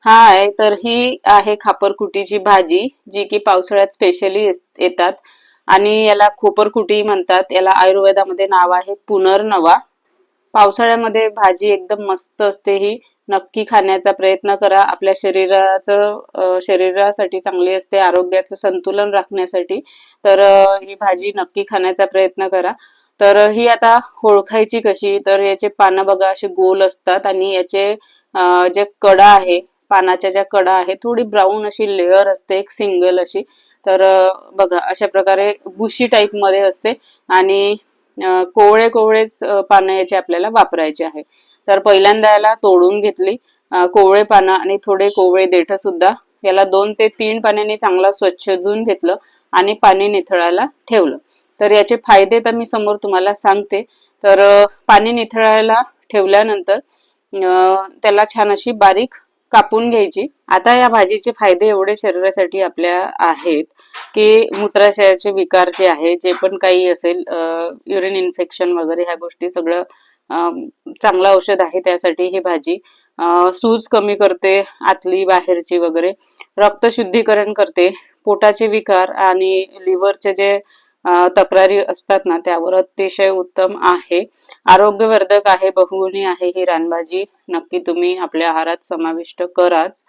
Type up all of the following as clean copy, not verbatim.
हाय, तर ही आहे खापरकुटीची भाजी, जी की पावसाळ्यात स्पेशली येतात आणि याला खोपरकुटी म्हणतात. याला आयुर्वेदामध्ये नाव आहे पुनर्नवा. पावसाळ्यामध्ये भाजी एकदम मस्त असते ही. नक्की खाण्याचा प्रयत्न करा. आपल्या शरीरासाठी चांगली असते, आरोग्याचं संतुलन राखण्यासाठी. तर ही भाजी नक्की खाण्याचा प्रयत्न करा. तर ही आता ओळखायची कशी? तर याचे पानं बघा असे गोल असतात आणि याचे जे कडा आहे, पानाच्या ज्या कडा आहे, थोडी ब्राऊन अशी लेअर असते, एक सिंगल अशी. तर बघा अशा प्रकारे बुशी टाईप मध्ये असते आणि कोवळे कोवळेच पानं याचे आपल्याला वापरायचे आहे. तर पहिल्यांदा याला तोडून घेतली, कोवळे पानं आणि थोडे कोवळे देठ सुद्धा. याला 2 ते 3 पाण्याने चांगला स्वच्छ धुवून घेतलं आणि पाणी निथळायला ठेवलं. तर याचे फायदे तर मी समोर तुम्हाला सांगते. तर पाणी निथळायला ठेवल्यानंतर त्याला छान अशी बारीक कापून घ्यायची. आता या भाजीचे फायदे एवढे शरीरासाठी आपल्या आहेत की मूत्राशयाचे विकार जे आहे, जे पण काही असेल, युरिन इन्फेक्शन वगैरे ह्या गोष्टी सगळं चांगलं औषध आहे त्यासाठी ही भाजी. सूज कमी करते, आतली बाहेरची वगैरे. रक्त शुद्धीकरण करते, पोटाचे विकार आणि लिव्हरचे जे तक्रारी असतात ना, त्यावर अतिशय उत्तम आहे. आरोग्यवर्धक आहे, बहुगुणी आहे ही रानभाजी. नक्की तुम्ही आपल्या आहारात समाविष्ट कराच.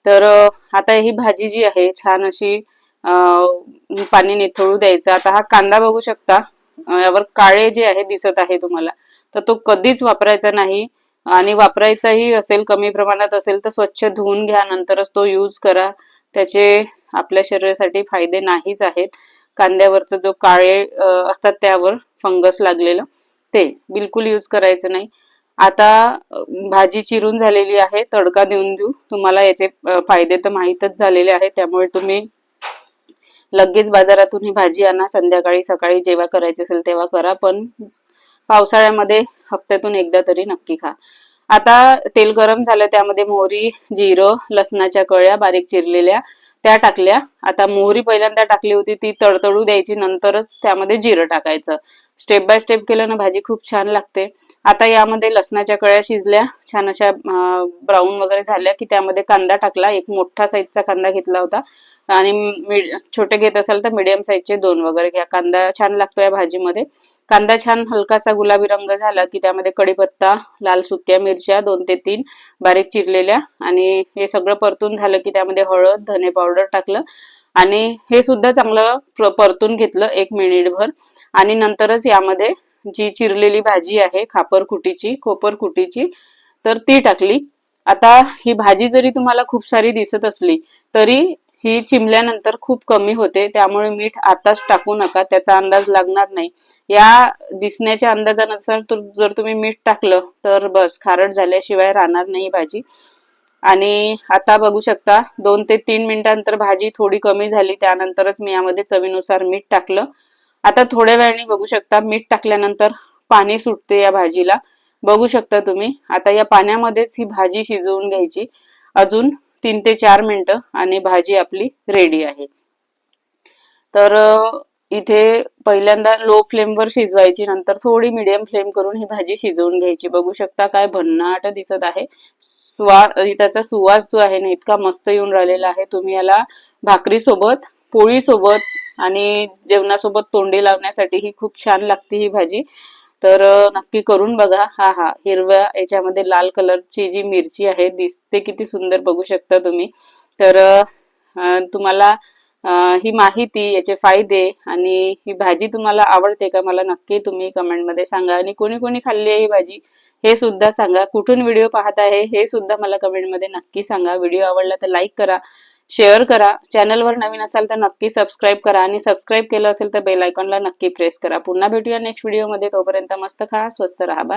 तर आता ही भाजी जी आहे छान अशी पाणी निथळू द्यायचं. आता हा कांदा बघू शकता, यावर काळे जे आहे दिसत आहे तुम्हाला, तर तो कधीच वापरायचा नाही. आणि वापरायचाही असेल, कमी प्रमाणात असेल तर स्वच्छ धुवून घ्या, नंतरच तो यूज करा. त्याचे आपल्या शरीरासाठी फायदे नाहीच आहेत. कांद्यावरचं जो काळे असतात त्यावर फंगस लागलेलं, ते बिलकुल यूज करायचं नाही. आता भाजी चिरून झालेली आहे, तडका देऊन देऊ. तुम्हाला याचे फायदे तर माहीतच झालेले आहेत, त्यामुळे तुम्ही लगेच बाजारातून ही भाजी आणा. संध्याकाळी सकाळी जेव्हा करायची असेल तेव्हा करा, पण पावसाळ्यामध्ये हप्त्यातून एकदा तरी नक्की खा. आता तेल गरम झालं, त्यामध्ये मोहरी, जिरं, लसणाच्या कळ्या बारीक चिरलेल्या त्या टाकल्या. आता मोहरी पहिल्यांदा टाकली होती, ती तडतडू द्यायची, नंतरच त्यामध्ये जिरं टाकायचं. स्टेप बाय स्टेप केलं ना भाजी खूप छान लागते. आता यामध्ये लसणाच्या कळ्या शिजल्या, छान अशा ब्राऊन वगैरे झाल्या की त्यामध्ये कांदा टाकला. एक मोठा साईजचा कांदा घेतला होता आणि छोटे घेत असाल तर मीडियम साईजचे 2 वगैरे घ्या. कांदा छान लागतो या भाजीमध्ये. कांदा छान हलकासा गुलाबी रंग झाला की त्यामध्ये कढीपत्ता, लाल सुक्या मिरच्या 2 ते 3 बारीक चिरलेल्या, आणि हे सगळं परतून झालं की त्यामध्ये हळद, धने पावडर टाकलं आणि हे सुद्धा चांगलं परतून घेतलं 1 मिनिटभर. आणि नंतरच यामध्ये जी चिरलेली भाजी आहे खोपरकुटीची, तर ती टाकली. आता ही भाजी जरी तुम्हाला खूप सारी दिसत असली तरी ही चिमल्यानंतर खूप कमी होते, त्यामुळे मीठ आताच टाकू नका, त्याचा अंदाज लागणार नाही. या दिसण्याच्या अंदाजानुसार जर तुम्ही मीठ टाकलं तर बस, खारट झाल्याशिवाय राहणार नाही भाजी. आणि आता बघू शकता 2 ते 3 मिनिटांनंतर भाजी थोडी कमी झाली, त्यानंतरच मी यामध्ये चवीनुसार मीठ टाकलं. आता थोड्या वेळाने बघू शकता मीठ टाकल्यानंतर पाणी सुटते या भाजीला, बघू शकता तुम्ही. आता या पाण्यामध्येच ही भाजी शिजवून घ्यायची अजून 3 ते 4 मिनिटं आणि भाजी आपली रेडी आहे. तर इथे पहिल्यांदा लो फ्लेमवर शिजवायची, नंतर थोडी मीडियम फ्लेम करून ही भाजी शिजवून घ्यायची. बघू शकता काय भन्नाट दिसत आहे. त्याचा सुवास जो आहे ना, इतका मस्त येऊन राहिलेला आहे. तुम्ही याला भाकरी सोबत, पोळी सोबत आणि जेवणासोबत तोंडी लावण्यासाठी ही खूप छान लागते ही भाजी. तर नक्की करून बघा. हा हिरव्या याच्यामध्ये लाल कलरची जी मिरची आहे दिसते किती सुंदर, बघू शकता तुम्ही. तर तुम्हाला ही माहिती, याचे फायदे आणि ही भाजी तुम्हाला आवडते का, मला नक्की तुम्ही कमेंटमध्ये सांगा. आणि कोणी कोणी खाल्ली आहे ही भाजी हे सुद्धा सांगा. कुठून व्हिडिओ पाहत आहे हे सुद्धा मला कमेंटमध्ये नक्की सांगा. व्हिडिओ आवडला तर लाईक करा, शेअर करा. चॅनलवर नवीन असाल तर नक्की सबस्क्राईब करा आणि सबस्क्राईब केलं असेल तर बेल आयकॉनला नक्की प्रेस करा. पुन्हा भेटूया नेक्स्ट व्हिडिओमध्ये. तोपर्यंत मस्त खा, स्वस्त राहा. बाय.